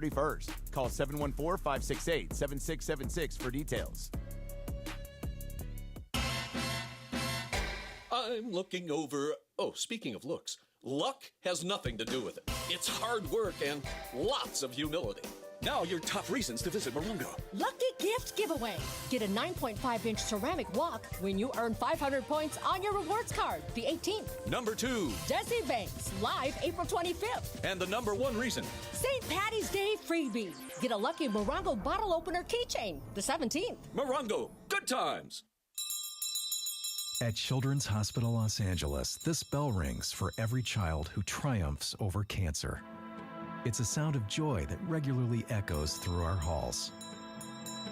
31st. Call 714-568-7676 for details. I'm looking over... Oh, speaking of looks, luck has nothing to do with it. It's hard work and lots of humility. Now your top reasons to visit Morongo. Lucky gift giveaway. Get a 9.5-inch ceramic wok when you earn 500 points on your rewards card, the 18th. Number 2. Desi Banks, live April 25th. And the number 1 reason. St. Patty's Day freebie. Get a lucky Morongo bottle opener keychain, the 17th. Morongo, good times. At Children's Hospital Los Angeles, this bell rings for every child who triumphs over cancer. It's a sound of joy that regularly echoes through our halls.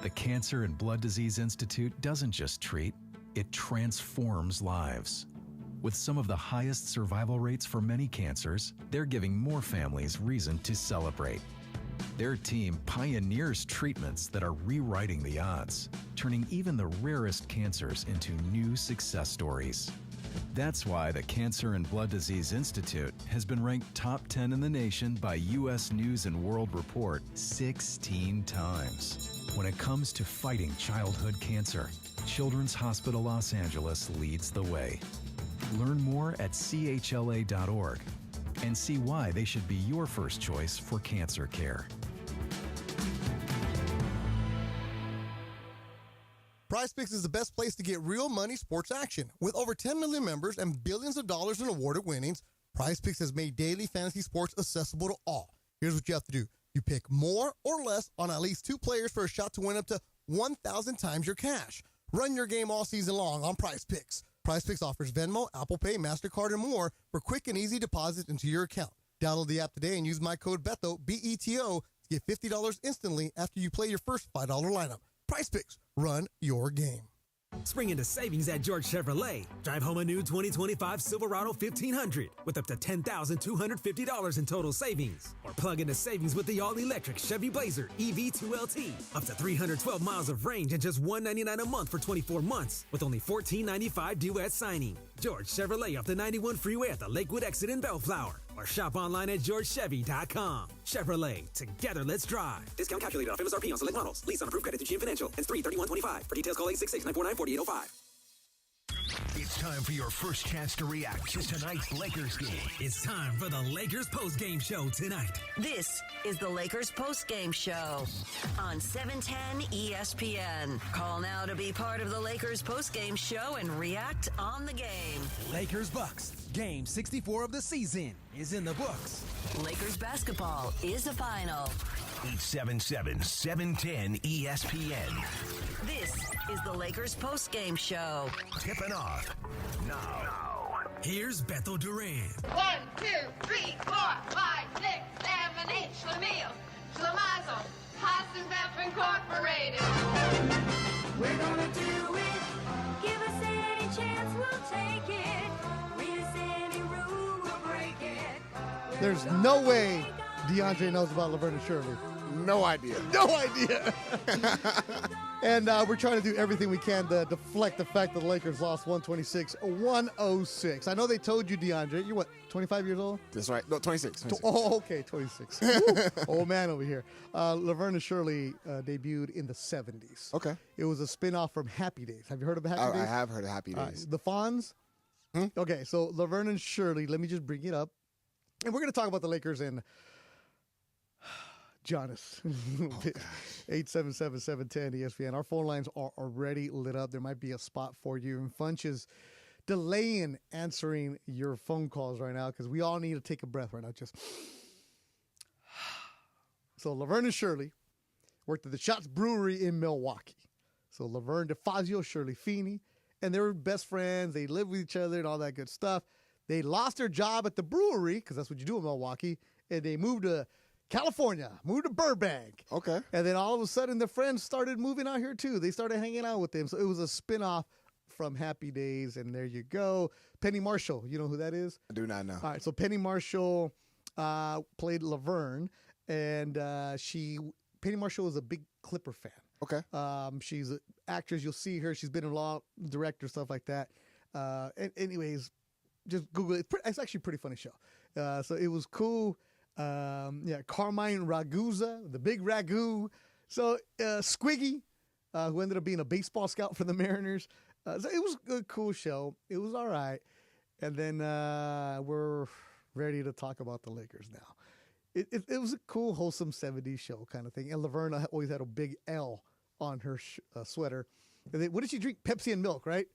The Cancer and Blood Disease Institute doesn't just treat, it transforms lives. With some of the highest survival rates for many cancers, they're giving more families reason to celebrate. Their team pioneers treatments that are rewriting the odds, turning even the rarest cancers into new success stories. That's why the Cancer and Blood Disease Institute has been ranked top 10 in the nation by U.S. News and World Report 16 times. When it comes to fighting childhood cancer, Children's Hospital Los Angeles leads the way. Learn more at chla.org and see why they should be your first choice for cancer care. PrizePicks is the best place to get real money sports action. With over 10 million members and billions of dollars in awarded winnings, PrizePicks has made daily fantasy sports accessible to all. Here's what you have to do. You pick more or less on at least 2 players for a shot to win up to 1,000 times your cash. Run your game all season long on PrizePicks. PrizePicks offers Venmo, Apple Pay, MasterCard, and more for quick and easy deposits into your account. Download the app today and use my code BETO, B-E-T-O, to get $50 instantly after you play your first $5 lineup. PrizePicks. Run your game. Spring into savings at George Chevrolet. Drive home a new 2025 Silverado 1500 with up to $10,250 in total savings. Or plug into savings with the all-electric Chevy Blazer EV2LT. Up to 312 miles of range and just $199 a month for 24 months with only $14.95 due at signing. George Chevrolet off the 91 freeway at the Lakewood exit in Bellflower. Or shop online at georgechevy.com. Chevrolet, together let's drive. Discount calculated off MSRP on select models. Lease on approved credit through GM Financial. Ends 3/31/25. For details, call 866-949-4805. It's time for your first chance to react to tonight's Lakers game. It's time for the Lakers postgame show tonight. This is the Lakers postgame show on 710 ESPN. Call now to be part of the Lakers postgame show and react on the game. Lakers Bucks. Game 64 of the season is in the books. Lakers basketball is a final. 877-710 ESPN. This is the Lakers postgame show. Tipping off now. Here's Beto Duran. 1, 2, 3, 4, 5, 6, 7, 8. Schlemiel, Schlemazel, Hassenbeff Incorporated. We're gonna do it. Give us any chance, we'll take it. Read us any rule, we'll break it. There's no way DeAndre knows about Laverne and Shirley. No idea. No idea. And we're trying to do everything we can to deflect the fact that the Lakers lost 126-106. I know they told you, DeAndre. You're what, 25 years old? That's right. No, 26. Oh, okay, 26. Old man over here. Laverne and Shirley debuted in the 70s. Okay. It was a spinoff from Happy Days. Have you heard of Happy Days? I have heard of Happy Days. The Fonz? Okay, so Laverne and Shirley, let me just bring it up. And we're going to talk about the Lakers and Giannis. 877-710 ESPN. Our phone lines are already lit up. There might be a spot for you. And Funch is delaying answering your phone calls right now because we all need to take a breath right now. Just so Laverne and Shirley worked at the Shots Brewery in Milwaukee. So Laverne DeFazio, Shirley Feeney, and they were best friends. They lived with each other and all that good stuff. They lost their job at the brewery because that's what you do in Milwaukee, and they moved to California, moved to Burbank. Okay. And then all of a sudden, their friends started moving out here, too. They started hanging out with them. So it was a spinoff from Happy Days, and there you go. Penny Marshall, you know who that is? I do not know. All right, so Penny Marshall played Laverne, and Penny Marshall is a big Clipper fan. Okay. She's an actress. You'll see her. She's been in law, director, stuff like that. And anyways, just Google it. It's actually a pretty funny show. So it was cool. Carmine Ragusa, the big Ragu. So Squiggy, who ended up being a baseball scout for the Mariners. So it was a cool show. It was all right. And then we're ready to talk about the Lakers now. It was a cool, wholesome 70s show kind of thing. And Laverna always had a big L on her sweater. What did she drink? Pepsi and milk, right?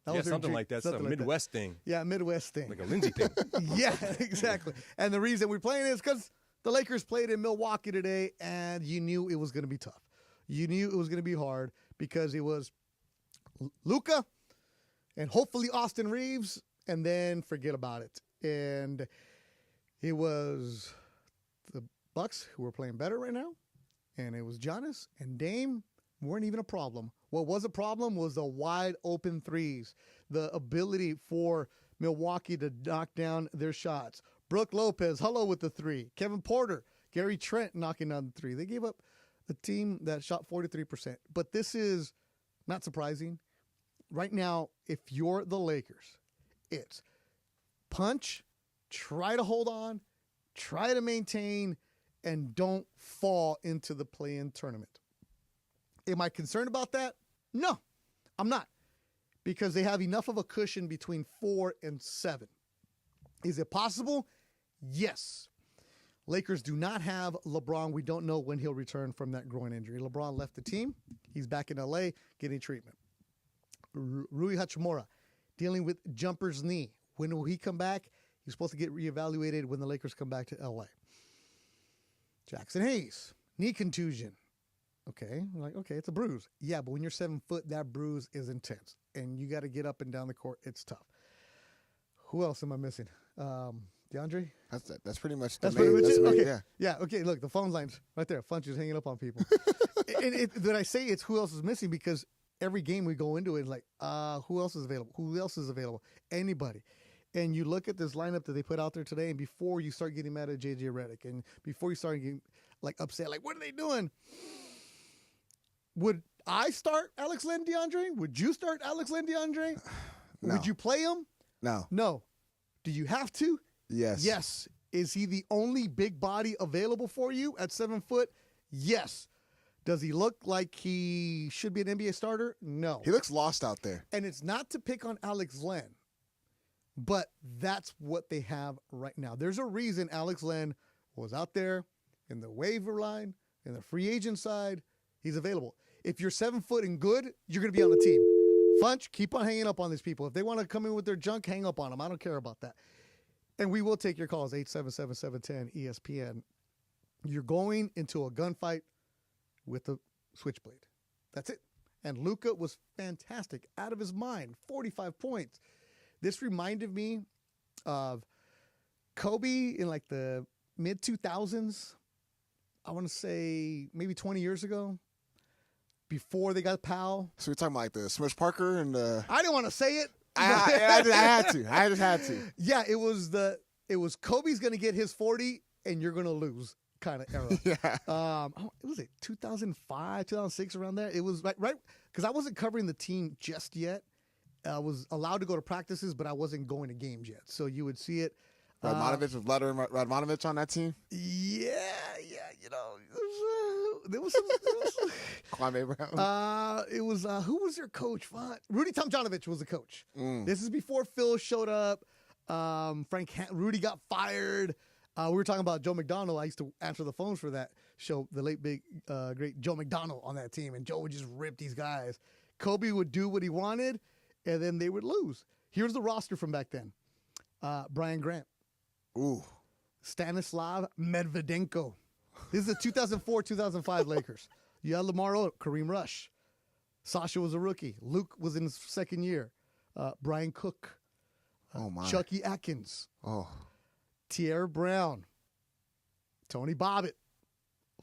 That was something like that. Some Midwest thing. Yeah, Midwest thing. Like a Lindsay thing. Yeah, exactly. And the reason we're playing is because the Lakers played in Milwaukee today, and you knew it was going to be tough. You knew it was going to be hard because it was Luka and hopefully Austin Reeves, and then forget about it. And it was the Bucks who were playing better right now, and it was Giannis and Dame weren't even a problem. What was a problem was the wide open threes, the ability for Milwaukee to knock down their shots. Brook Lopez, hello with the three. Kevin Porter, Gary Trent knocking down the three. They gave up a team that shot 43%. But this is not surprising. Right now, if you're the Lakers, it's punch, try to hold on, try to maintain, and don't fall into the play-in tournament. Am I concerned about that? No, I'm not. Because they have enough of a cushion between 4 and 7. Is it possible? Yes. Lakers do not have LeBron. We don't know when he'll return from that groin injury. LeBron left the team. He's back in L.A. getting treatment. Rui Hachimura dealing with jumper's knee. When will he come back? He's supposed to get reevaluated when the Lakers come back to L.A. Jackson Hayes, knee contusion. Okay, it's a bruise. Yeah, but when you're 7 foot, that bruise is intense. And you got to get up and down the court. It's tough. Who else am I missing? DeAndre? That's pretty much the main. Yeah, okay, look, the phone line's right there. Funch is hanging up on people. Did I say it's who else is missing? Because every game we go into it, it's like, who else is available? Who else is available? Anybody. And you look at this lineup that they put out there today, and before you start getting mad at J.J. Redick, and before you start getting upset, what are they doing? Would I start Alex Len DeAndre? Would you start Alex Len DeAndre? No. Would you play him? No. No. Do you have to? Yes. Yes. Is he the only big body available for you at 7 foot? Yes. Does he look like he should be an NBA starter? No. He looks lost out there. And it's not to pick on Alex Len, but that's what they have right now. There's a reason Alex Len was out there in the waiver line, in the free agent side. He's available. If you're 7 foot and good, you're going to be on the team. Funch, keep on hanging up on these people. If they want to come in with their junk, hang up on them. I don't care about that. And we will take your calls, 877-710-ESPN. You're going into a gunfight with a switchblade. That's it. And Luka was fantastic, out of his mind, 45 points. This reminded me of Kobe in the mid-2000s. I want to say maybe 20 years ago. Before they got Powell. So you're talking about the Smush Parker and the... I didn't want to say it. I had to. I just had to. Yeah, it was Kobe's going to get his 40 and you're going to lose kind of era. Yeah. It was 2005, 2006, around there. It was right because I wasn't covering the team just yet. I was allowed to go to practices, but I wasn't going to games yet. So you would see it. Radmanovich, was Radmanovich on that team? Yeah, there was some Kwame Brown. It was who was their coach? Rudy Tomjanovich was the coach. Mm. This is before Phil showed up. Rudy got fired. We were talking about Joe McDonald. I used to answer the phones for that show, the late big great Joe McDonald on that team, and Joe would just rip these guys. Kobe would do what he wanted, and then they would lose. Here's the roster from back then: Brian Grant, Stanislav Medvedenko. This is the 2004-2005 Lakers. You had Lamar Odom, Kareem Rush. Sasha was a rookie. Luke was in his second year. Brian Cook. Chucky Atkins. Tierra Brown. Tony Bobbitt.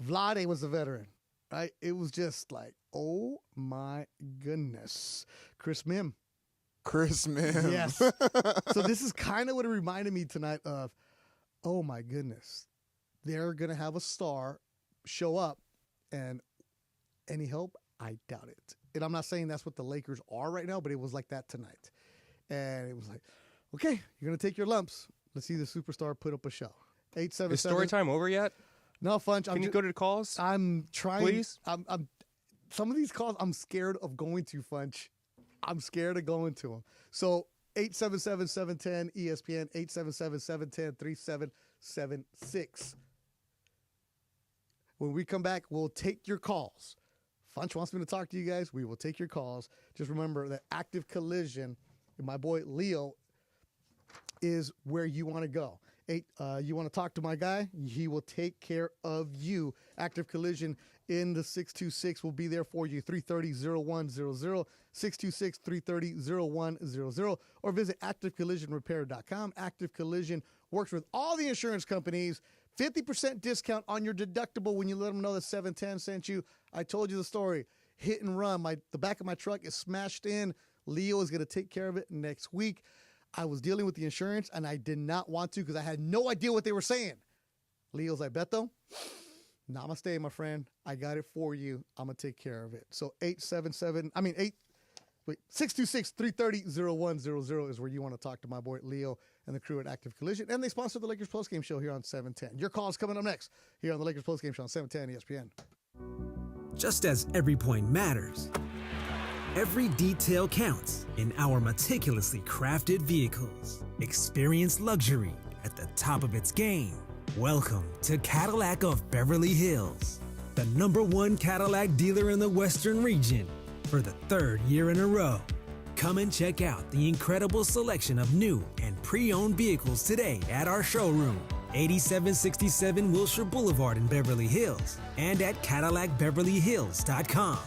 Vlade was a veteran. Right? It was just oh my goodness. Chris Mim. Yes. So this is kind of what it reminded me tonight of, oh my goodness. They're going to have a star show up, and any help? I doubt it. And I'm not saying that's what the Lakers are right now, but it was like that tonight. And it was like, okay, you're going to take your lumps. Let's see the superstar put up a show. 877. Is story time over yet? No, Funch. Can you go to the calls? I'm trying. Please? I'm some of these calls I'm scared of going to, Funch. I'm scared of going to them. So 877-710-ESPN, 877-710-3776. When we come back, we'll take your calls. Funch wants me to talk to you guys. We will take your calls. Just remember that Active Collision, and my boy Leo, is where you want to go. You want to talk to my guy? He will take care of you. Active Collision in the 626 will be there for you. 330-0100, 626-330-0100, or visit activecollisionrepair.com. Active Collision works with all the insurance companies. 50% discount on your deductible when you let them know that 710 sent you. I told you the story. Hit and run. The back of my truck is smashed in. Leo is going to take care of it next week. I was dealing with the insurance, and I did not want to because I had no idea what they were saying. Leo's like, Beto, namaste, my friend. I got it for you. I'm going to take care of it. So 626-330-0100 is where you want to talk to my boy Leo and the crew at Active Collision. And they sponsor the Lakers Postgame Show here on 710. Your call is coming up next here on the Lakers Postgame Show on 710 ESPN. Just as every point matters, every detail counts in our meticulously crafted vehicles. Experience luxury at the top of its game. Welcome to Cadillac of Beverly Hills, the #1 Cadillac dealer in the Western region for the 3rd year in a row. Come and check out the incredible selection of new and pre-owned vehicles today at our showroom, 8767 Wilshire Boulevard in Beverly Hills, and at CadillacBeverlyHills.com.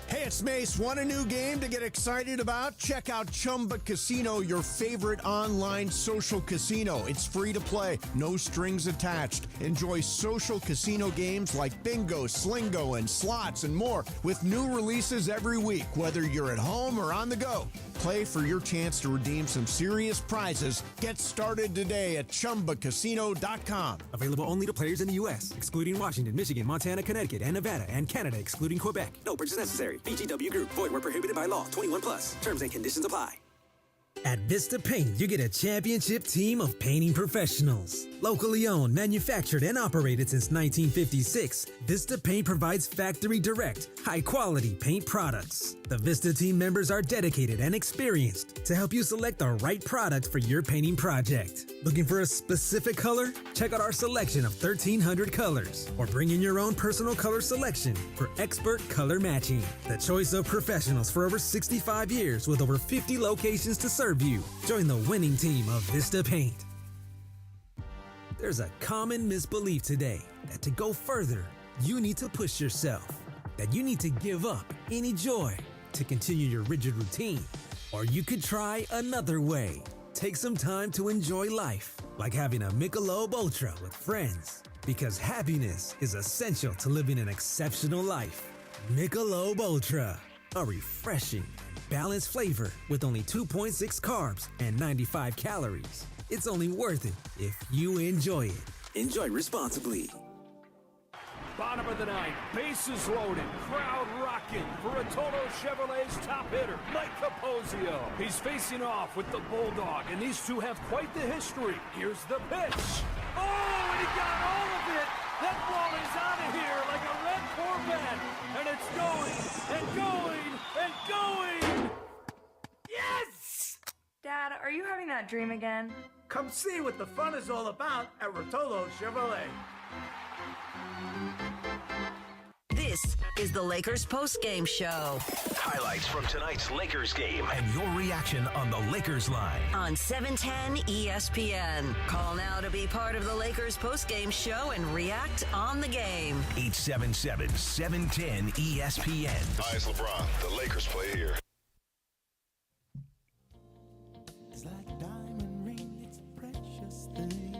Hey, it's Mace. Want a new game to get excited about? Check out Chumba Casino, your favorite online social casino. It's free to play, no strings attached. Enjoy social casino games like bingo, slingo, and slots and more with new releases every week, whether you're at home or on the go. Play for your chance to redeem some serious prizes. Get started today at ChumbaCasino.com. Available only to players in the U.S., excluding Washington, Michigan, Montana, Connecticut, and Nevada, and Canada, excluding Quebec. No purchase necessary. VGW Group. Void where prohibited by law. 21 plus. Terms and conditions apply. At Vista Paint, you get a championship team of painting professionals. Locally owned, manufactured, and operated since 1956, Vista Paint provides factory direct, high-quality paint products. The Vista team members are dedicated and experienced to help you select the right product for your painting project. Looking for a specific color? Check out our selection of 1,300 colors, or bring in your own personal color selection for expert color matching. The choice of professionals for over 65 years with over 50 locations to serve you. Join the winning team of Vista Paint. There's a common misbelief today that to go further, you need to push yourself, that you need to give up any joy to continue your rigid routine. Or you could try another way. Take some time to enjoy life, like having a Michelob Ultra with friends, because happiness is essential to living an exceptional life. Michelob Ultra, a refreshing and balanced flavor with only 2.6 carbs and 95 calories. It's only worth it if you enjoy it. Enjoy responsibly. Bottom of the ninth, bases loaded, crowd rocking for a Toto Chevrolet's top hitter, Mike Capozio. He's facing off with the Bulldog, and these two have quite the history. Here's the pitch. Oh, and he got all of it. That ball is out of here like a red Corvette, and it's going and going and going. Yes! Dad, are you having that dream again? Come see what the fun is all about at Rotolo Chevrolet. This is the Lakers Postgame Show. Highlights from tonight's Lakers game and your reaction on the Lakers line. On 710 ESPN. Call now to be part of the Lakers Postgame Show and react on the game. 877-710 ESPN. Hi, it's LeBron. The Lakers play here. It's like a diamond ring, it's a precious thing.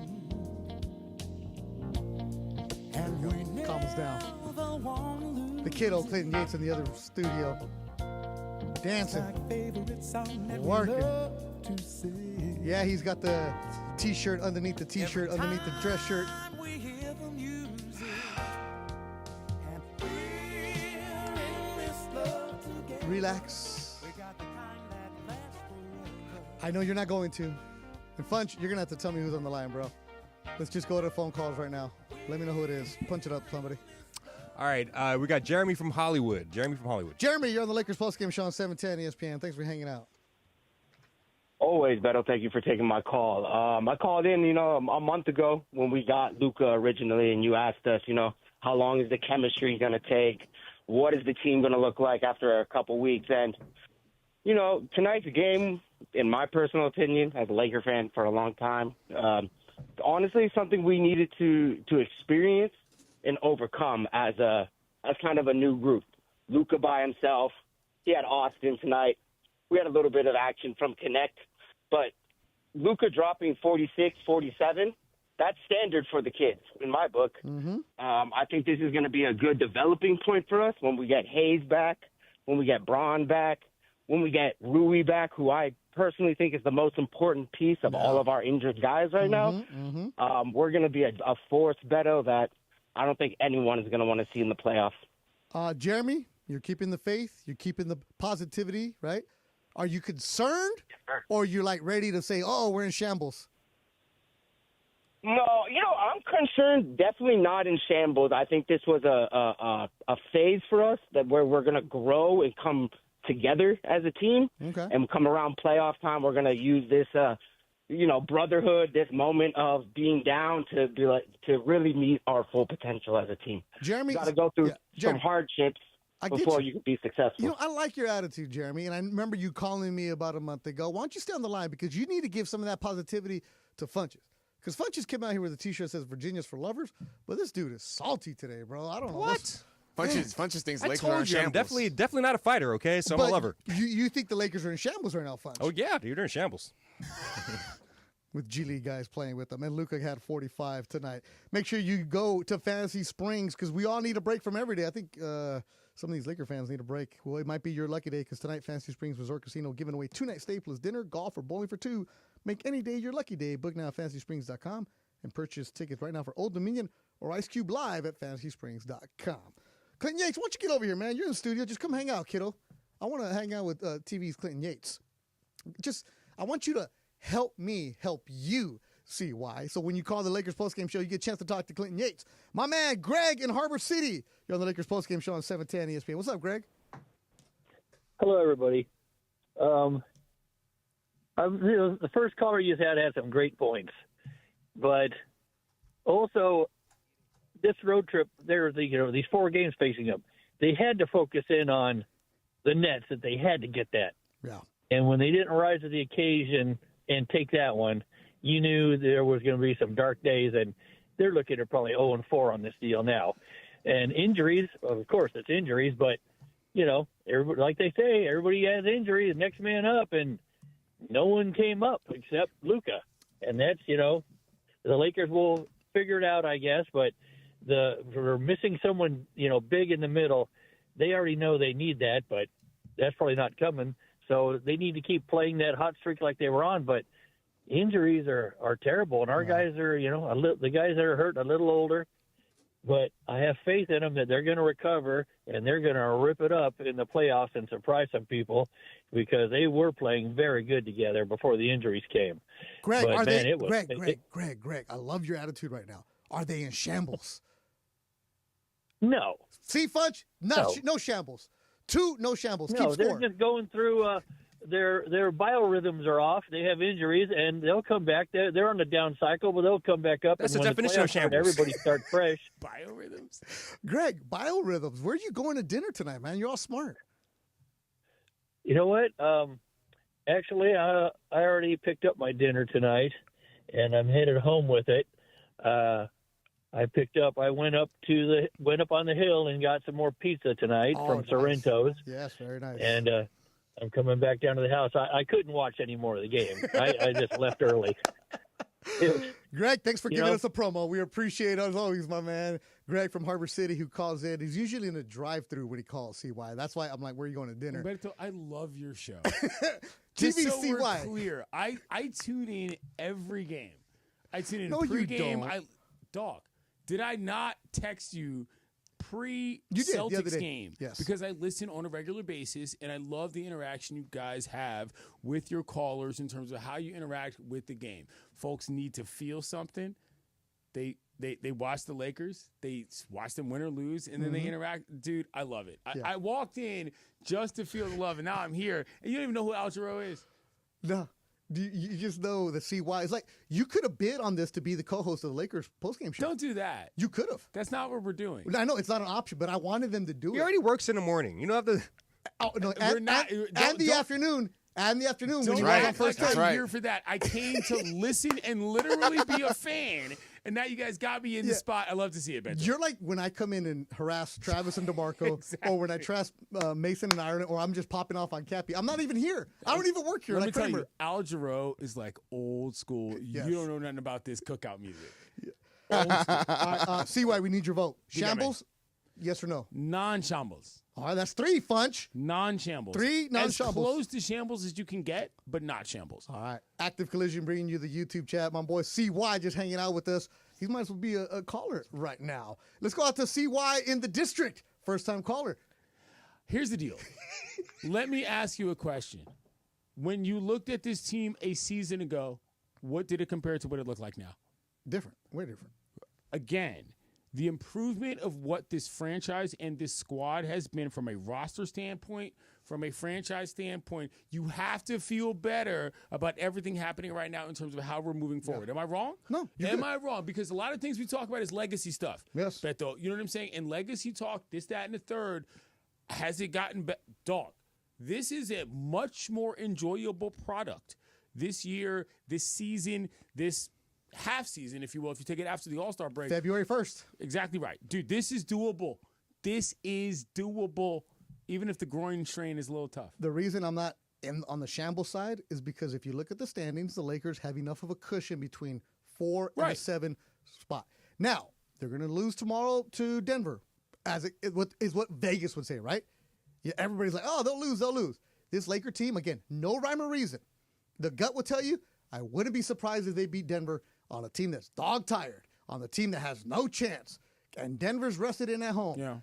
And calm us down. The kiddo Clayton Yates in the other studio, dancing, working. Yeah, he's got the t-shirt underneath the t-shirt, underneath the dress shirt. Relax. I know you're not going to. And Funch, you're going to have to tell me who's on the line, bro. Let's just go to phone calls right now. Let me know who it is. Punch it up, somebody. All right, we got Jeremy from Hollywood. Jeremy, you're on the Lakers postgame show on 710 ESPN. Thanks for hanging out. Always, Beto. Thank you for taking my call. I called in, a month ago when we got Luka originally, and you asked us, how long is the chemistry going to take? What is the team going to look like after a couple weeks? And, tonight's game, in my personal opinion, as a Laker fan for a long time, honestly, something we needed to experience and overcome as kind of a new group. Luka by himself. He had Austin tonight. We had a little bit of action from Connect, but Luka dropping 46, 47, that's standard for the kids in my book. Mm-hmm. I think this is going to be a good developing point for us when we get Hayes back, when we get Braun back, when we get Rui back, who I personally think is the most important piece of all of our injured guys right now. We're going to be a force, Beto, that I don't think anyone is going to want to see in the playoffs. Jeremy, you're keeping the faith. You're keeping the positivity, right? Are you concerned, or you're ready to say, "Oh, we're in shambles"? No, I'm concerned. Definitely not in shambles. I think this was a phase for us where we're going to grow and come together as a team, and come around playoff time. We're going to use this, brotherhood, this moment of being down to really meet our full potential as a team. Jeremy, got to go through some hardships before you can be successful. I like your attitude, Jeremy, and I remember you calling me about a month ago. Why don't you stay on the line, because you need to give some of that positivity to Funches. Because Funches came out here with a T-shirt that says Virginia's for lovers, but this dude is salty today, bro. I don't know. What? Funches thinks I Lakers told are in you, I'm shambles. definitely not a fighter, okay? So I'm a lover. You think the Lakers are in shambles right now, Funch? Oh, yeah, dude, they're in shambles. With G League guys playing with them. And Luka had 45 tonight. Make sure you go to Fantasy Springs, because we all need a break from every day. I think some of these Laker fans need a break. Well, it might be your lucky day, because tonight Fantasy Springs Resort Casino giving away 2-night stay plus dinner, golf, or bowling for two. Make any day your lucky day. Book now at FantasySprings.com and purchase tickets right now for Old Dominion or Ice Cube Live at FantasySprings.com. Clinton Yates, why don't you get over here, man? You're in the studio. Just come hang out, kiddo. I want to hang out with TV's Clinton Yates. I want you to help me help you see why. So when you call the Lakers postgame show, you get a chance to talk to Clinton Yates. My man, Greg in Harbor City. You're on the Lakers postgame show on 710 ESPN. What's up, Greg? Hello, everybody. The first caller you had some great points, but also this road trip, these 4 games facing them, they had to focus in on the Nets, that they had to get that. Yeah. And when they didn't rise to the occasion and take that one, you knew there was going to be some dark days, and they're looking at probably 0-4 on this deal now. And injuries, of course, it's injuries, but, everybody, like they say, everybody has injuries, next man up, and no one came up except Luka. And that's, the Lakers will figure it out, I guess, but for missing someone, big in the middle, they already know they need that, but that's probably not coming. So they need to keep playing that hot streak like they were on, but injuries are terrible, and our guys are, the guys that are hurt a little older, but I have faith in them that they're going to recover, and they're going to rip it up in the playoffs and surprise some people, because they were playing very good together before the injuries came. Greg, but, Greg, I love your attitude right now. Are they in shambles? No. See, Fudge? No shambles. 2, no shambles. No, Keep they're scoring. just going through their biorhythms are off. They have injuries, and they'll come back. They're on the down cycle, but they'll come back up. That's and the when definition of shambles. Everybody start fresh. Biorhythms? Greg, biorhythms. Where are you going to dinner tonight, man? You're all smart. You know what? Actually, I already picked up my dinner tonight, and I'm headed home with it. I went up on the hill and got some more pizza tonight from nice. Sorrento's. Yes, very nice. And I'm coming back down to the house. I couldn't watch any more of the game. I just left early. Greg, thanks for giving us a promo. We appreciate it as always, my man. Greg from Harbor City, who calls in. He's usually in a drive-through when he calls CY. That's why I'm like, where are you going to dinner? Beto, I love your show. TVCY. So we're clear, I tune in every game. I tune in pregame. You don't. Dog, did I not text you pre-Celtics game Yes. because I listen on a regular basis, and I love the interaction you guys have with your callers in terms of how you interact with the game. Folks need to feel something. They watch the Lakers. They watch them win or lose, and then they interact. Dude, I love it. I walked in just to feel the love, and now I'm here. And you don't even know who Al Jarreau is. No. You just know the CY. It's like you could have bid on this to be the co-host of the Lakers postgame show. Don't do that. You could have. That's not what we're doing. I know it's not an option, but I wanted them to do it. He already works in the morning. You don't have to. Oh no, We're not- and don't- the don't- afternoon. And the afternoon when Don't you act was on first like take. I'm here for that. I came to listen and literally be a fan, and now you guys got me in the spot. I love to see it, Beto. You're like when I come in and harass Travis and DeMarco, or when I trash Mason and Ireland, or I'm just popping off on Cappy. I'm not even here. I don't even work here. Let me Like tell Kramer. you, Al Jarreau is like old school. Yes. You don't know nothing about this cookout music. Old school. All right, CY, we need your vote. You got me. Shambles? Yes or no? Non-shambles. All right, that's 3, Funch. Non-shambles. 3 As non-shambles. close to shambles as you can get, but not shambles. All right. Active Collision bringing you the YouTube chat. My boy CY just hanging out with us. He might as well be a caller right now. Let's go out to CY in the district. First-time caller. Here's the deal. Let me ask you a question. When you looked at this team a season ago, what did it compare to what it looked like now? Different. Way different. Again, the improvement of what this franchise and this squad has been from a roster standpoint, from a franchise standpoint, you have to feel better about everything happening right now in terms of how we're moving forward. Am I wrong? No. Am I wrong? Because a lot of things we talk about is legacy stuff. Yes. Beto, you know what I'm saying? And legacy talk, this, that, and the third, has it gotten better? Dog, this is a much more enjoyable product this year, this season, this half season, if you will, if you take it after the All-Star break. February 1st. Exactly right. Dude, this is doable. This is doable, even if the groin strain is a little tough. The reason I'm not on the shambles side is because if you look at the standings, the Lakers have enough of a cushion between 4 and a 7 spot. Now, they're going to lose tomorrow to Denver, as what Vegas would say, right? Yeah, everybody's like, oh, they'll lose. This Laker team, again, no rhyme or reason. The gut will tell you, I wouldn't be surprised if they beat Denver on a team that's dog-tired, on the team that has no chance, and Denver's rested in at home. Yeah.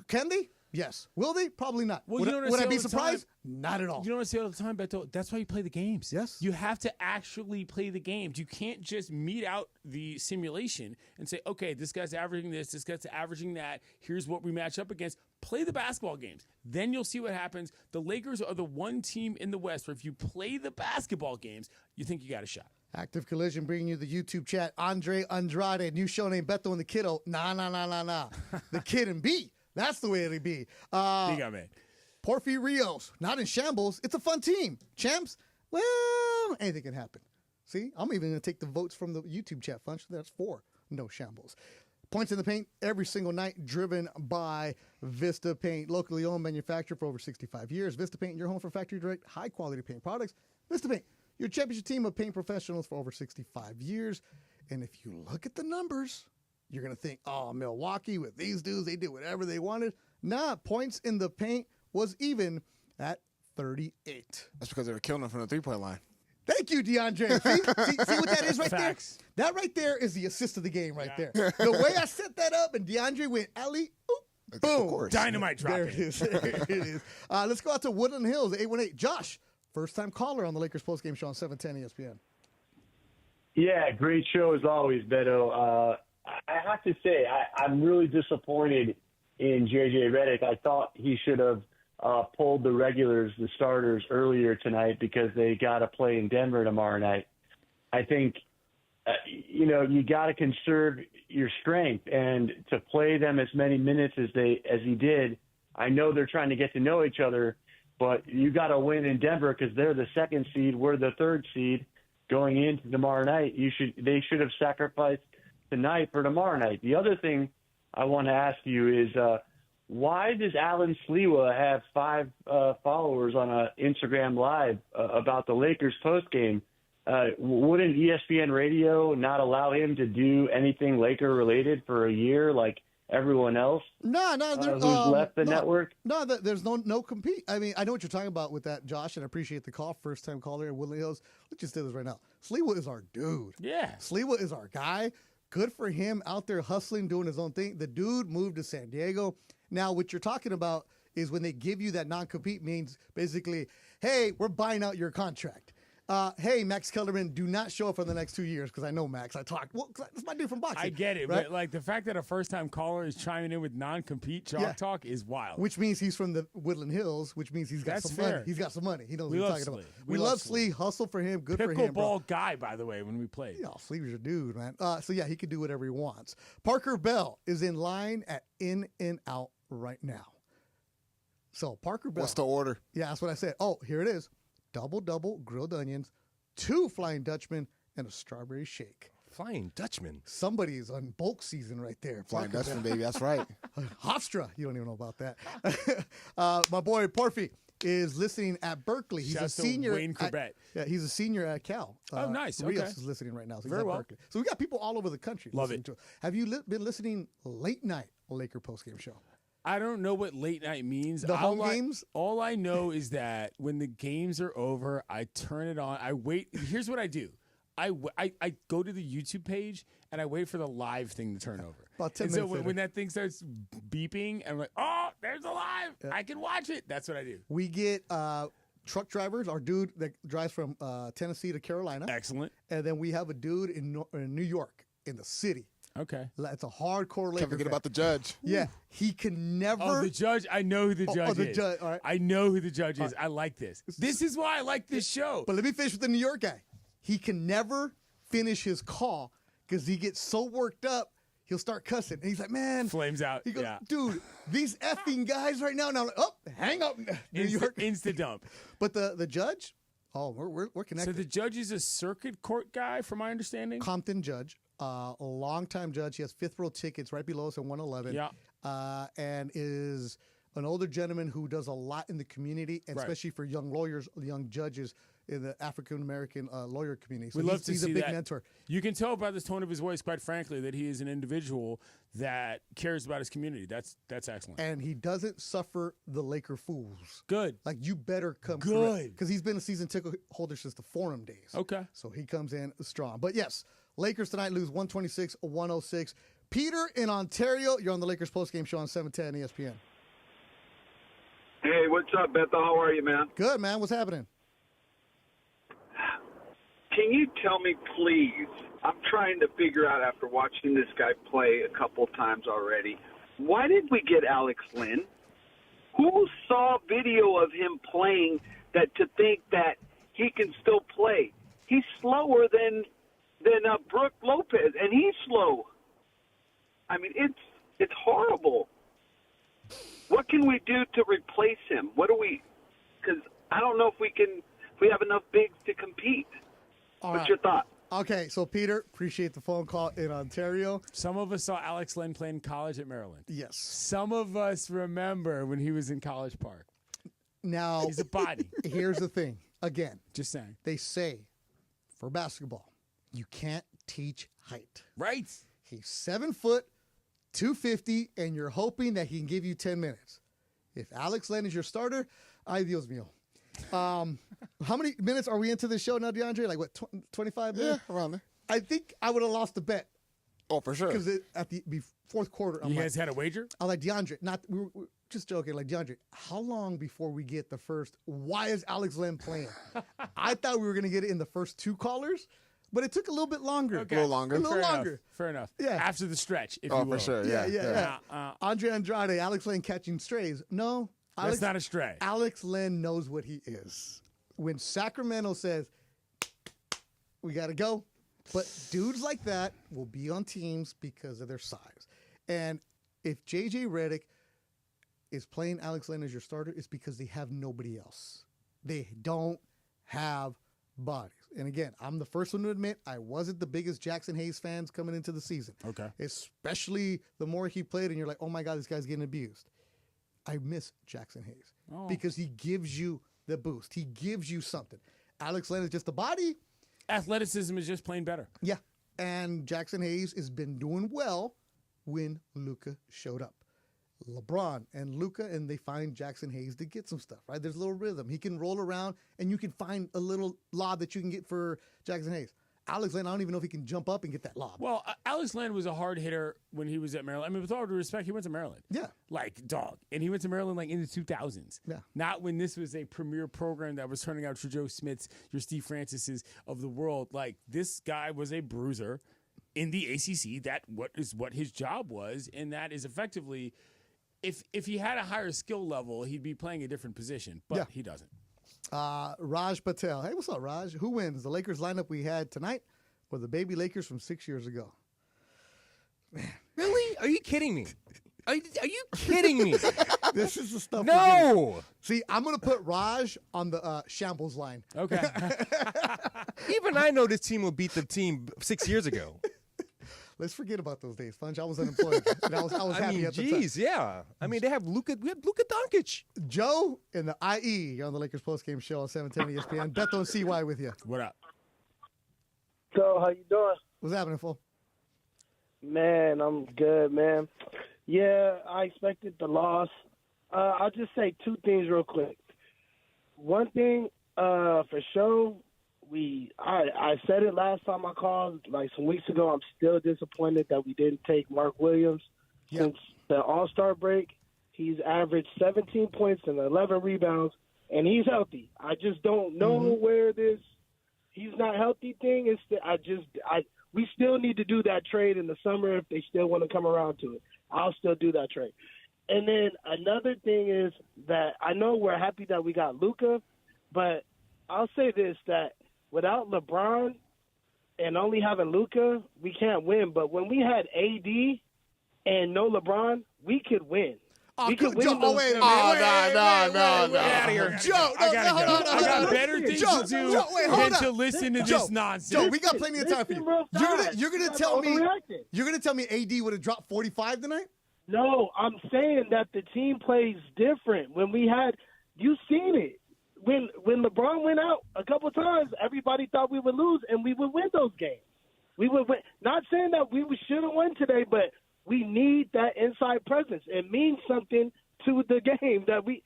Can they? Yes. Will they? Probably not. Well, would you know what I I say be all the surprised? time? Not at all. You know what I say all the time, Beto? That's why you play the games. Yes. You have to actually play the games. You can't just meet out the simulation and say, okay, this guy's averaging this guy's averaging that. Here's what we match up against. Play the basketball games. Then you'll see what happens. The Lakers are the one team in the West where if you play the basketball games, you think you got a shot. Active Collision bringing you the YouTube chat. Andre Andrade, new show named Beto and the Kiddo. Nah. The Kid and B. That's the way it'll be. Big guy, man. Porfi Rios, not in shambles. It's a fun team. Champs, well, anything can happen. See, I'm even going to take the votes from the YouTube chat, Funch. That's 4. No shambles. Points in the paint every single night, driven by Vista Paint, locally owned, manufactured for over 65 years. Vista Paint, your home for factory direct, high-quality paint products. Vista Paint, your championship team of paint professionals for over 65 years. And if you look at the numbers, you're going to think, oh, Milwaukee with these dudes, they did whatever they wanted. Nah, points in the paint was even at 38. That's because they were killing them from the three-point line. Thank you, DeAndre. See what that is right Facts. there? That right there is the assist of the game right there. The way I set that up and DeAndre went alley, oop, boom. Of course. Dynamite drop. There it is. There it is. Let's go out to Woodland Hills, 818. Josh, first-time caller on the Lakers postgame show on 710 ESPN. Yeah, great show as always, Beto. I have to say, I'm really disappointed in J.J. Redick. I thought he should have pulled the regulars, the starters, earlier tonight because they got to play in Denver tomorrow night. I think, you got to conserve your strength, and to play them as many minutes as he did. I know they're trying to get to know each other, but you got to win in Denver because they're the 2nd seed, we're the 3rd seed going into tomorrow night. They should have sacrificed tonight for tomorrow night. The other thing I want to ask you is why does Alan Sliwa have 5 followers on Instagram Live about the Lakers postgame? Wouldn't ESPN Radio not allow him to do anything Laker-related for a year like everyone else No, who's left the network? No, there's no compete. I mean, I know what you're talking about with that, Josh, and I appreciate the call. First-time caller in Woodland Hills. Let's just do this right now. Sliwa is our dude. Yeah. Sliwa is our guy. good for him out there hustling, doing his own thing. The dude moved to San Diego. Now, what you're talking about is when they give you that non-compete means basically, hey, we're buying out your contract. Hey, Max Kellerman, do not show up for the next 2 years because I know Max. I talked. Well, that's my dude from boxing. I get it, right? but like the fact that a first-time caller is chiming in with non-compete talk is wild. Which means he's from the Woodland Hills, which means he's got That's some fair. money. He's got some money. He knows We what love he's talking Slee. about. We We love love Slee. Hustle for him. Good for him, bro. Pickleball guy, by the way, when we played. Yeah, Slee was your dude, man. So, yeah, he can do whatever he wants. Parker Bell is in line at In-N-Out right now. So, Parker Bell. What's the order? Yeah, that's what I said. Oh, here it is. Double grilled onions, 2 Flying Dutchman, and a strawberry shake. Flying Dutchman. Somebody's on bulk season right there. Flying Parker Dutchman, Bell. baby. That's right. Hofstra. You don't even know about that. My boy Porfy is listening at Berkeley. He's Shouts a to senior. Wayne Corbett. He's a senior at Cal. Oh, nice. Rios Okay. is listening right now. So he's Very at well. Berkeley. So we got people all over the country. Love listening it. To it. Have you been listening late night Laker postgame show? I don't know what late night means. The home games? All I know is that when the games are over, I turn it on. I wait. Here's what I do. I go to the YouTube page and I wait for the live thing to turn over. About 10 and minutes so later. when that thing starts beeping, I'm like, oh, there's a live. I can watch it. That's what I do. We get truck drivers. Our dude that drives from Tennessee to Carolina. Excellent. And then we have a dude in New York, in the city. Okay. It's a hardcore Laker Can't forget fan. about the judge. Yeah, he can never. Oh, the judge. I know who the judge the is. judge, all right. I know who the judge is. All right. I like this. This is why I like this show. But let me finish with the New York guy. He can never finish his call because he gets so worked up, he'll start cussing. And he's like, man. Flames out. He goes, Yeah. dude, these effing guys right now. Now, I'm like, oh, hang up. New York. Insta dump. But the judge, we're connected. So the judge is a circuit court guy, from my understanding? Compton judge, a longtime judge. He has 5th row tickets right below us at 111. Yeah. And is an older gentleman who does a lot in the community, and Right. especially for young lawyers, young judges in the African American lawyer community. So We love to he's see a big that. mentor. You can tell by the tone of his voice, quite frankly, that he is an individual that cares about his community. That's excellent. And he doesn't suffer the Laker fools. Good. Like, you better come Good. because he's been a season ticket holder since the Forum days. Okay. So he comes in strong. But yes, Lakers tonight lose 126-106. Peter in Ontario, you're on the Lakers postgame show on 710 ESPN. Hey, what's up, Beto? How are you, man? Good, man. What's happening? Can you tell me, please? I'm trying to figure out after watching this guy play a couple times already. Why did we get Alex Lynn? Who saw video of him playing that to think that he can still play? He's slower than Brooke Lopez, and he's slow. I mean, it's horrible. What can we do to replace him? What do we? Because I don't know if we have enough bigs to compete. What's your thought? Okay, so Peter, appreciate the phone call in Ontario. Some of us saw Alex Len play in college at Maryland. Yes. Some of us remember when he was in College Park. Now, He's a body. Here's the thing. Again, Just saying. they say for basketball, you can't teach height. Right. He's 7 foot, 250, and you're hoping that he can give you 10 minutes. If Alex Len is your starter, ay Dios mío. How many minutes are we into this show now, DeAndre? Like, what, 25 minutes? Yeah, around there. I think I would have lost the bet. Oh, for sure. Because at the fourth quarter, I'm You like, guys had a wager? I'm like, DeAndre, we were just joking. Like, DeAndre, how long before we get the first, why is Alex Len playing? I thought we were going to get it in the first 2 callers, but it took a little bit longer. A little longer. A little Fair longer. Enough. Fair enough. Yeah. After the stretch, if Oh, you will. for sure. Yeah. Andre Andrade, Alex Len catching strays. No. That's not a stray. Alex Len knows what he is. When Sacramento says, we got to go, but dudes like that will be on teams because of their size. And if J.J. Redick is playing Alex Len as your starter, it's because they have nobody else. They don't have bodies. And again, I'm the first one to admit I wasn't the biggest Jackson Hayes fans coming into the season. Okay. Especially the more he played and you're like, oh my God, this guy's getting abused. I miss Jackson Hayes because he gives you the boost. He gives you something. Alex Len is just a body. Athleticism is just plain better. Yeah. And Jackson Hayes has been doing well when Luka showed up. LeBron and Luka, and they find Jackson Hayes to get some stuff, right? There's a little rhythm. He can roll around, and you can find a little lob that you can get for Jackson Hayes. Alex Len, I don't even know if he can jump up and get that lob. Well, Alex Len was a hard hitter when he was at Maryland. I mean, with all due respect, he went to Maryland. Yeah. Like, dog. And he went to Maryland, like, in the 2000s. Yeah. Not when this was a premier program that was turning out your Joe Smiths, your Steve Francis's of the world. Like, this guy was a bruiser in the ACC. That is what his job was, and that is effectively, if he had a higher skill level, he'd be playing a different position, but he doesn't. Raj Patel. Hey, what's up, Raj? Who wins, the Lakers lineup we had tonight or the baby Lakers from 6 years ago? Man. Really? Are you kidding me? Are you kidding me? This is the stuff. No. See, I'm going to put Raj on the shambles line. Okay. Even I know this team will beat the team 6 years ago. Let's forget about those days, Funch. I was unemployed. And I was happy at the time. Yeah. I mean, they have Luka. We have Luka Doncic. Joe in the IE. You're on the Lakers postgame show on 710 ESPN. Beto and CY with you. What up? So, how you doing? What's happening, fool? Man, I'm good, man. Yeah, I expected the loss. I'll just say two things real quick. One thing, for sure, I said it last time I called, like some weeks ago. I'm still disappointed that we didn't take Mark Williams since the All-Star break. He's averaged 17 points and 11 rebounds, and he's healthy. I just don't know where this he's not healthy thing is. We still need to do that trade in the summer if they still want to come around to it. I'll still do that trade. And then another thing is that I know we're happy that we got Luka, but I'll say this, that without LeBron and only having Luka, we can't win. But when we had AD and no LeBron, we could win. Oh, we could win. Joe, wait a minute. No. Get out of here. Joe, I got better things to do than to listen to this nonsense. Joe, we got plenty of time for you. You're gonna tell me AD would have dropped 45 tonight? No, I'm saying that the team plays different. When we had, you've seen it. When LeBron went out a couple times, everybody thought we would lose, and we would win those games. We would win. Not saying that we should have won today, but we need that inside presence. It means something to the game that we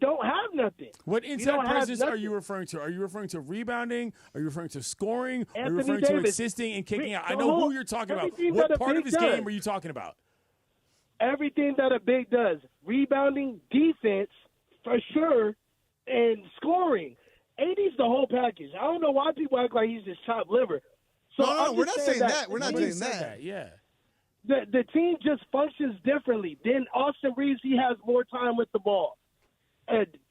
don't have nothing. What inside presence are you referring to? Are you referring to rebounding? Are you referring to scoring? Are you referring to assisting and kicking out? I know who you're talking about. What part of his game are you talking about? Everything that a big does. Rebounding, defense, for sure, and scoring. AD's the whole package. I don't know why people act like he's just chopped liver. So No, we're not saying that. We're not saying that. Yeah. The team just functions differently. Then Austin Reeves, he has more time with the ball.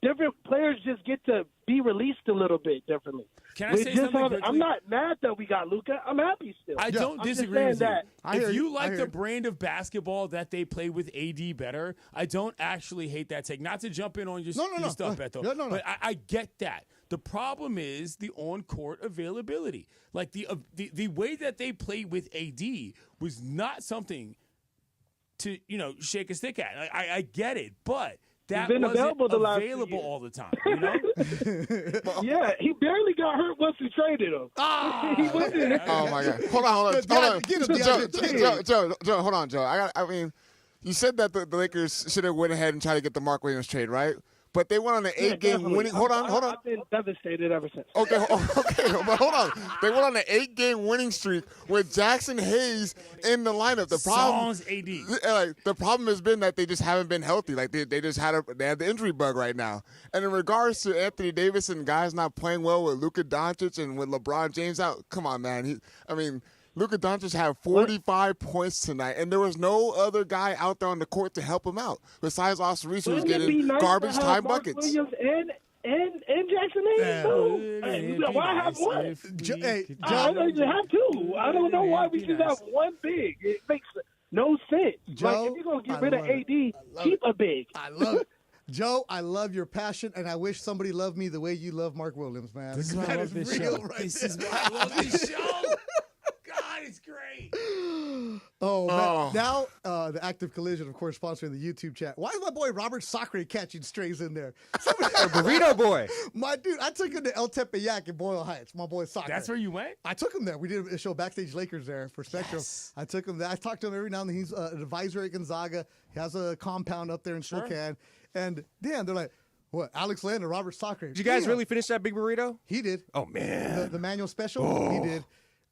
Different players just get to be released a little bit differently. Can I say something quickly? I'm not mad that we got Luka. I'm happy still. I don't disagree with you. If you like the brand of basketball that they play with AD better, I don't actually hate that take. Not to jump in on your stuff, Beto, but I get that. The problem is the on-court availability. Like the way that they played with AD was not something to shake a stick at. I get it, but that wasn't available all the time. You know? Yeah, he barely got hurt once we traded him. He wasn't. Oh my God! Hold on. Joe, hold on, Joe. I mean, you said that the Lakers should have went ahead and tried to get the Mark Williams trade, right? But they went on an 8-game winning. Hold on. I've been devastated ever since. Okay, but hold on. They went on an 8-game winning streak with Jackson Hayes in the lineup. The problem, the problem has been that they just haven't been healthy. Like they just had the injury bug right now. And in regards to Anthony Davis and guys not playing well with Luka Doncic and with LeBron James out, come on, man. Luka Doncic had 45 points tonight, and there was no other guy out there on the court to help him out besides Austin Reeves, who was getting garbage time buckets. Williams and Jackson Hayes, why have one? I don't have two. I don't know why we just have one big. It makes no sense. Joe, if you're going to get rid of AD, keep a big. I love it. Joe, I love your passion, and I wish somebody loved me the way you love Mark Williams, man. This is why I love this show. This is why I love this show. It's great. Man. Now, the Active Collision, of course, sponsoring the YouTube chat. Why is my boy Robert Sacre catching strays in there? Burrito boy. My dude, I took him to El Tepeyac in Boyle Heights. My boy Sacre. That's where you went? I took him there. We did a show, Backstage Lakers, there for Spectrum. Yes. I took him there. I talked to him every now and then. He's an advisor at Gonzaga. He has a compound up there in Spokane. And they're like, what, Alex Len and Robert Sacre. Did you guys really finish that big burrito? He did. Oh, man. The manual special? He did.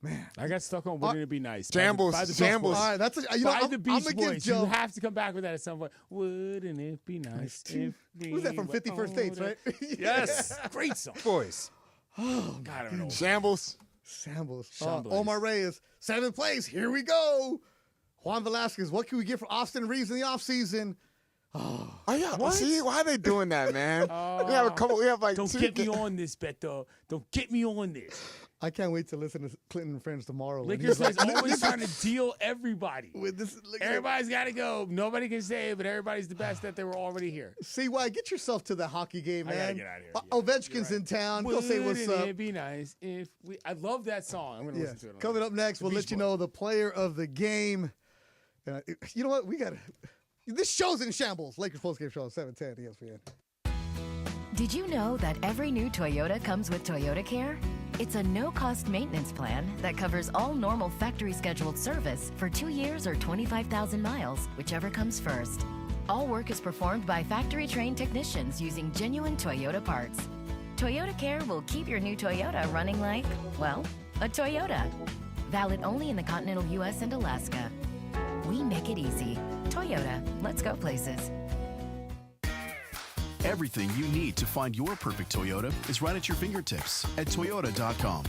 Man, I got stuck on "Wouldn't It Be Nice?" Shambles. By the Beach Shambles. Boys. All right, that's a, you By know, the I'm Beach gonna give Boys. Joe. You have to come back with that at some point. Wouldn't it be nice if Who's that from 51st Dates, right? Yes, great song. Boys. Oh, God, I don't know. Shambles. Omar Reyes, 7th place. Here we go. Juan Velasquez, what can we get for Austin Reeves in the offseason? Oh yeah. See, why are they doing that, man? We have a couple. We have like. Don't get me on this, Beto. Don't get me on this. I can't wait to listen to Clinton and Friends tomorrow. Lakers fans always trying to deal everybody. With this, Everybody's got to go. Nobody can say it, but everybody's the best that they were already here. CY, get yourself to the hockey game, man. I gotta get out of here. Ovechkin's in town. Go say what's Wouldn't up. it be nice if we? I love that song. I'm gonna listen to it. Coming up next, we'll let you know the player of the game. You know what? We got this show's in shambles. Lakers postgame show on 710 ESPN. Did you know that every new Toyota comes with Toyota Care? It's a no-cost maintenance plan that covers all normal factory-scheduled service for 2 years or 25,000 miles, whichever comes first. All work is performed by factory-trained technicians using genuine Toyota parts. Toyota Care will keep your new Toyota running like, well, a Toyota. Valid only in the continental U.S. and Alaska. We make it easy. Toyota, let's go places. Everything you need to find your perfect Toyota is right at your fingertips at Toyota.com.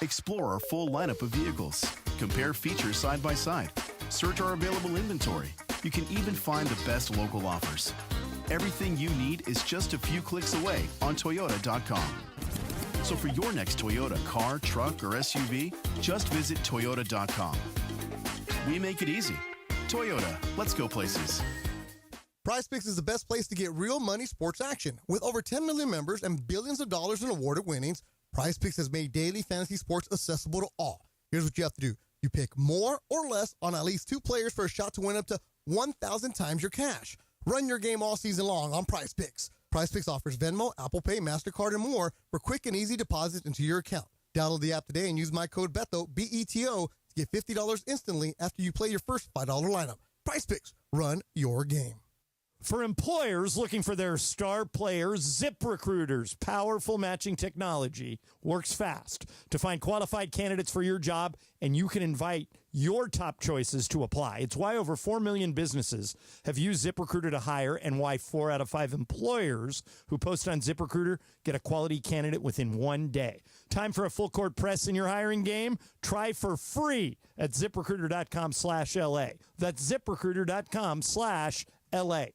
Explore our full lineup of vehicles. Compare features side by side. Search our available inventory. You can even find the best local offers. Everything you need is just a few clicks away on Toyota.com. So for your next Toyota car, truck, or SUV, just visit Toyota.com. We make it easy. Toyota, let's go places. PrizePicks is the best place to get real money sports action. With over 10 million members and billions of dollars in awarded winnings, PrizePicks has made daily fantasy sports accessible to all. Here's what you have to do. You pick more or less on at least 2 players for a shot to win up to 1,000 times your cash. Run your game all season long on PrizePicks. PrizePicks offers Venmo, Apple Pay, MasterCard, and more for quick and easy deposits into your account. Download the app today and use my code BETO, B-E-T-O, to get $50 instantly after you play your first $5 lineup. PrizePicks. Run your game. For employers looking for their star players, ZipRecruiter's powerful matching technology works fast to find qualified candidates for your job, and you can invite your top choices to apply. It's why over 4 million businesses have used ZipRecruiter to hire, and why 4 out of 5 employers who post on ZipRecruiter get a quality candidate within 1 day. Time for a full court press in your hiring game? Try for free at ZipRecruiter.com/LA. That's ZipRecruiter.com/LA.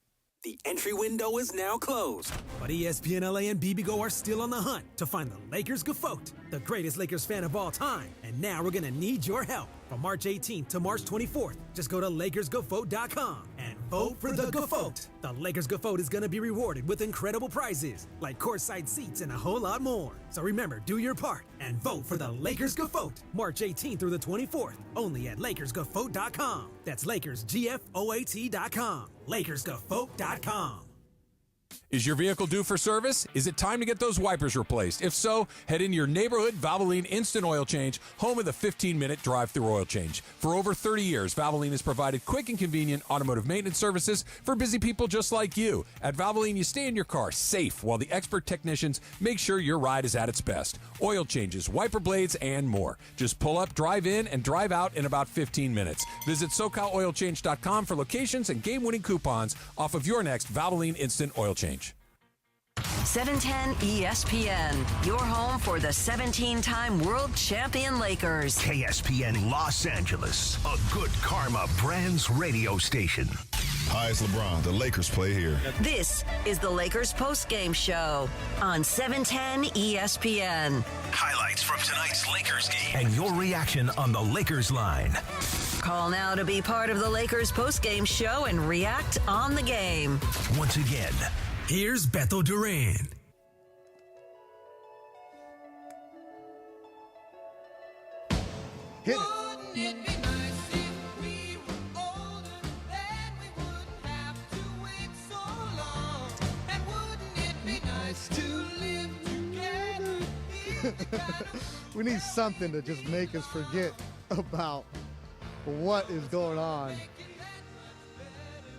The entry window is now closed, but ESPN LA and BBGO are still on the hunt to find the Lakers GOAT, the greatest Lakers fan of all time. And now we're going to need your help. From March 18th to March 24th, just go to LakersGoFote.com and vote for the GOAT. The Lakers GOAT is going to be rewarded with incredible prizes like courtside seats and a whole lot more. So remember, do your part and vote for the Lakers GOAT. March 18th through the 24th, only at LakersGoFote.com. That's LakersGFOAT.com. LakersGoFote.com. Is your vehicle due for service? Is it time to get those wipers replaced? If so, head into your neighborhood Valvoline Instant Oil Change, home of the 15-minute drive-through oil change. For over 30 years, Valvoline has provided quick and convenient automotive maintenance services for busy people just like you. At Valvoline, you stay in your car safe while the expert technicians make sure your ride is at its best. Oil changes, wiper blades, and more. Just pull up, drive in, and drive out in about 15 minutes. Visit SoCalOilChange.com for locations and game-winning coupons off of your next Valvoline Instant Oil Change. 710 ESPN, your home for the 17-time world champion Lakers. KSPN Los Angeles, a good karma brands radio station. Hi, it's LeBron. The Lakers play here. This is the Lakers postgame show on 710 ESPN. Highlights from tonight's Lakers game and your reaction on the Lakers line. Call now to be part of the Lakers postgame show and react on the game. Once again, here's Beto Duran. Hit it. We need something to just make us forget about what is going on.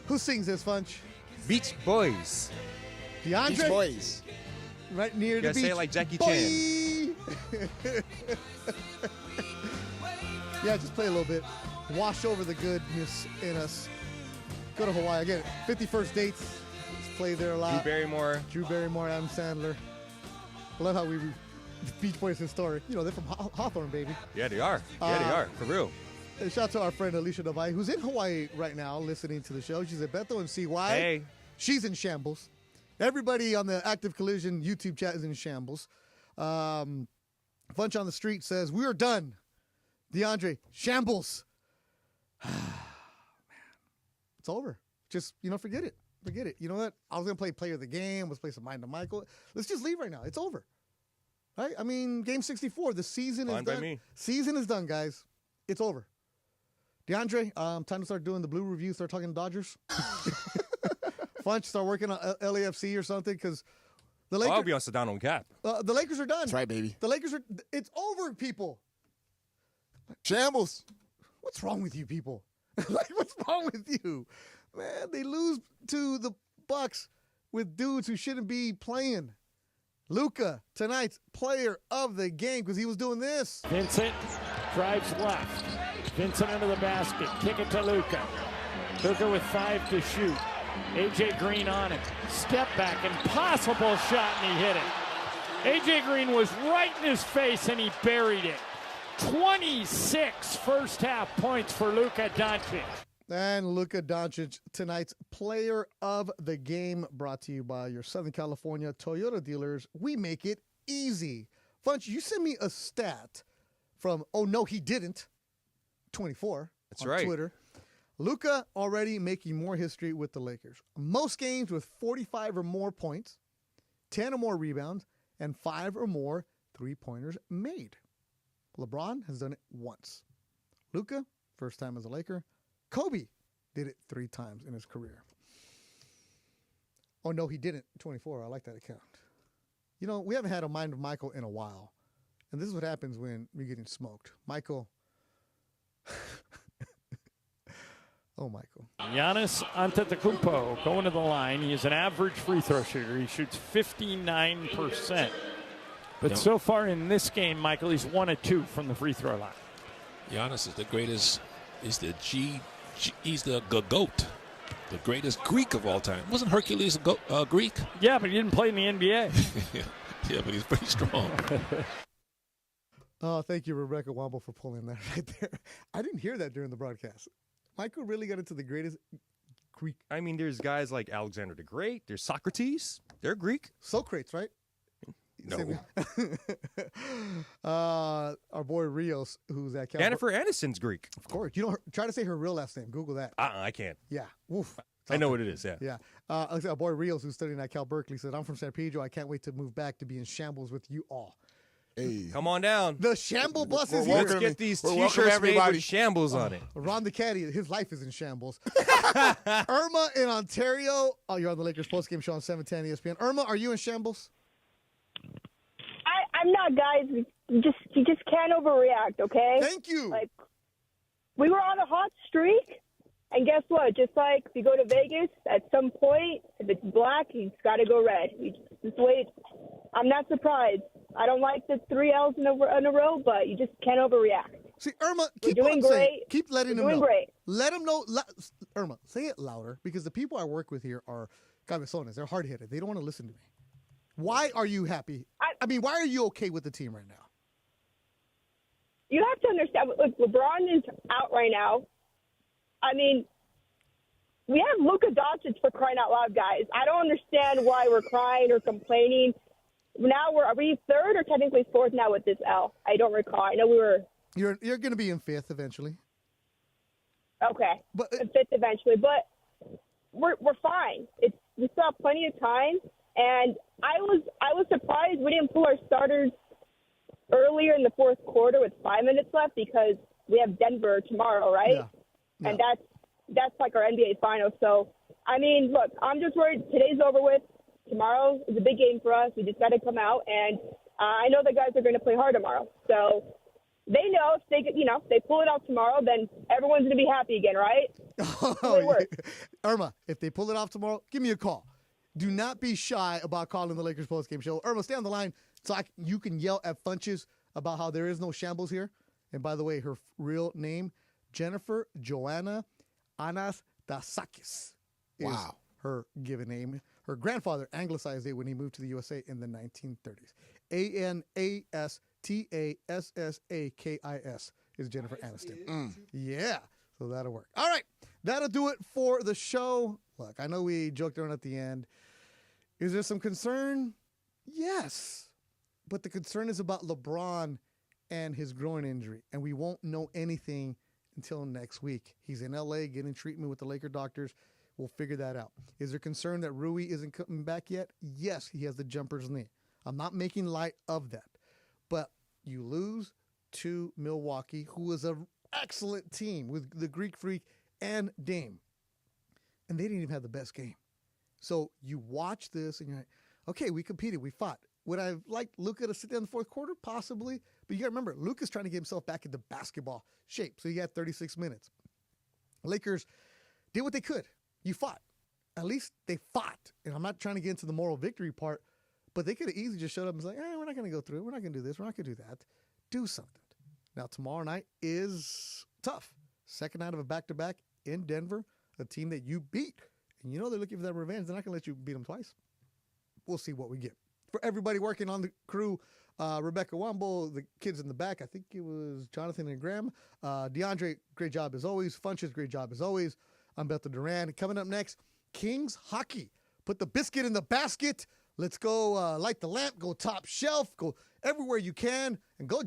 Who sings this, Funch? Beach Boys. DeAndre? Beach Boys. Right near You the gotta beach. say it like Jackie Chan. Yeah, just play a little bit. Wash over the goodness in us. Go to Hawaii. Again, 51st dates. Let's play there a lot. Drew Barrymore, Adam Sandler. I love how we Beach Boys historic. You know, they're from Hawthorne, baby. Yeah, they are. Yeah, they are. For real. Shout out to our friend Alicia Novai, who's in Hawaii right now listening to the show. She's at Beto and CY. Hey. She's in shambles. Everybody on the Active Collision YouTube chat is in shambles. Funch on the Street says, we are done. DeAndre, shambles. Man, it's over. Just, forget it. Forget it. You know what? I was going to play player of the game. Let's play some Mind to Michael. Let's just leave right now. It's over. Right? I mean, game 64. The season is done. Fine by me. Season is done, guys. It's over. DeAndre, time to start doing the blue review. Start talking to Dodgers. Funch, start working on LAFC or something because the Lakers. I'll be on Sedano and Cap. The Lakers are done. That's right, baby. The Lakers are. It's over, people. Shambles. What's wrong with you, people? What's wrong with you? Man, they lose to the Bucks with dudes who shouldn't be playing. Luka, tonight's player of the game because he was doing this. Vincent drives left. Vincent into the basket. Kick it to Luka. Luka with 5 to shoot. A.J. Green on it. Step back. Impossible shot, and he hit it. A.J. Green was right in his face, and he buried it. 26 first-half points for Luka Doncic. And Luka Doncic, tonight's player of the game, brought to you by your Southern California Toyota dealers. We make it easy. Funch, you sent me a stat from, oh, no, he didn't, 24 That's on right. Twitter. Luka already making more history with the Lakers. Most games with 45 or more points, 10 or more rebounds, and 5 or more three-pointers made. LeBron has done it once. Luka, first time as a Laker. Kobe did it 3 times in his career. Oh, no, he didn't. 24. I like that account. We haven't had a Mind of Michael in a while. And this is what happens when you're getting smoked. Michael. Oh, Michael. Giannis Antetokounmpo going to the line. He is an average free throw shooter. He shoots 59%. But so far in this game, Michael, he's 1 of 2 from the free throw line. Giannis is the greatest. He's the he's the GOAT, the greatest Greek of all time. Wasn't Hercules a Greek? Yeah, but he didn't play in the NBA. yeah, but he's pretty strong. Oh, thank you, Rebecca Womble, for pulling that right there. I didn't hear that during the broadcast. Michael really got into the greatest Greek. I mean, there's guys like Alexander the Great. There's Socrates. They're Greek. Socrates, right? No. Our boy Rios, who's at Cal. Jennifer Aniston's Greek. Of course. You don't try to say her real last name. Google that. I can't. Yeah. Oof. I know what it is, yeah. Yeah. Our boy Rios, who's studying at Cal Berkeley, said, I'm from San Pedro. I can't wait to move back to be in shambles with you all. Hey. Come on down. The shamble bus is here. Let's get these T-shirts made with shambles on it. Ron the Caddy, his life is in shambles. Irma in Ontario. Oh, you're on the Lakers postgame show on 710 ESPN. Irma, are you in shambles? I'm not, guys. You just can't overreact, okay? Thank you. Like, we were on a hot streak, and guess what? Just like if you go to Vegas, at some point, if it's black, it's got to go red. You just wait. I'm not surprised. I don't like the 3 L's in a row, but you just can't overreact. See, Irma, keep doing great. Keep letting them know. Doing great. Let them know. Irma, say it louder, because the people I work with here are cabezones. They're hard-headed. They don't want to listen to me. Why are you happy? I mean, why are you okay with the team right now? You have to understand, look, LeBron is out right now. I mean, we have Luka Doncic, for crying out loud, guys. I don't understand why we're crying or complaining. Now are we third or technically fourth now with this L? I don't recall. I know we were. You're going to be in fifth eventually. Okay, but fifth eventually, but we're fine. We still have plenty of time, and I was surprised we didn't pull our starters earlier in the fourth quarter with 5 minutes left because we have Denver tomorrow, right? Yeah. And that's like our NBA final. So I mean, look, I'm just worried. Today's over with. Tomorrow is a big game for us. We just got to come out, and I know the guys are going to play hard tomorrow. So they know if they pull it off tomorrow, then everyone's going to be happy again, right? Irma, if they pull it off tomorrow, give me a call. Do not be shy about calling the Lakers postgame show. Irma, stay on the line so you can yell at Funches about how there is no shambles here, And by the way, her real name, Jennifer Joanna Anastasakis, is her given name. Her grandfather anglicized it when he moved to the USA in the 1930s. Anastassakis is Jennifer Aniston. Yeah, so that'll work. All right, that'll do it for the show. Look, I know we joked around at the end. Is there some concern? Yes, but the concern is about LeBron and his groin injury, and we won't know anything until next week. He's in L.A. getting treatment with the Laker doctors. We'll figure that out. Is there concern that Rui isn't coming back yet? Yes, he has the jumper's knee. I'm not making light of that. But you lose to Milwaukee, who is an excellent team with the Greek Freak and Dame. And they didn't even have the best game. So you watch this and you're like, okay, we competed, we fought. Would I have liked Luka to sit there in the fourth quarter? Possibly. But you got to remember, Luka's trying to get himself back into basketball shape. So he had 36 minutes. Lakers did what they could. You fought. At least they fought. And I'm not trying to get into the moral victory part, but they could have easily just showed up and said, we're not going to go through it. We're not going to do this. We're not going to do that. Do something. Now, tomorrow night is tough. Second night of a back-to-back in Denver, a team that you beat. And you know they're looking for that revenge. They're not going to let you beat them twice. We'll see what we get. For everybody working on the crew, Rebecca Wambo, the kids in the back, I think it was Jonathan and Graham. DeAndre, great job as always. Funches, great job as always. I'm Beto Duran. Coming up next, Kings hockey. Put the biscuit in the basket. Let's go light the lamp, go top shelf, go everywhere you can, and go